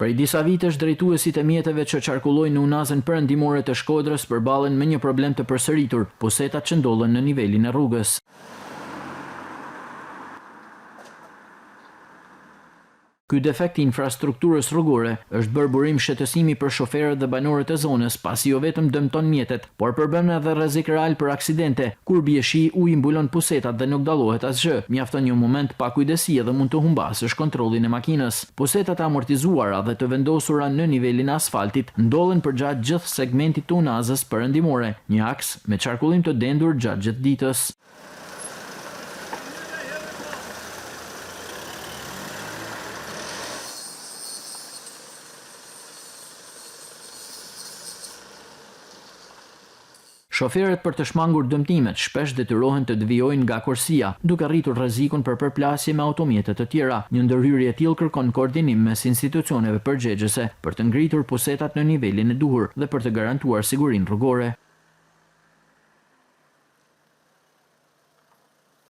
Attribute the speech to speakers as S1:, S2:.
S1: Prej disa vitesh drejtuesit e mjeteve që qarkullojnë në unazën perëndimore të Shkodrës përballen me një problem të përsëritur, posetat që ndollen në nivelin e rrugës. Ky defekt i infrastrukturës rrugore është bërë burim shëtësimi për shoferët dhe banorët e zonës, pasi jo vetëm dëmton mjetet, por përbën edhe rrezik real për aksidente, kur bie shi, uji mbulon pusetat dhe nuk dallohet asgjë. Mjafton një moment pa kujdesi edhe mund të humbasësh kontrollin e makinës. Pusetat e amortizuara dhe të vendosura në nivelin e asfaltit ndollen përgjatë gjithë segmentit të unazës perëndimore, një aks me qarkullim të dendur gjatë gjithë ditës. Shoferët për të shmangur dëmtimet shpesh detyrohen të devijojnë nga kursia, duke rritur rrezikun për përplasje me automjete të tjera. Një ndërhyrje e tillë kërkon koordinim mes institucioneve përgjegjëse për të ngritur pusetat në nivelin e duhur dhe për të garantuar sigurinë rrugore.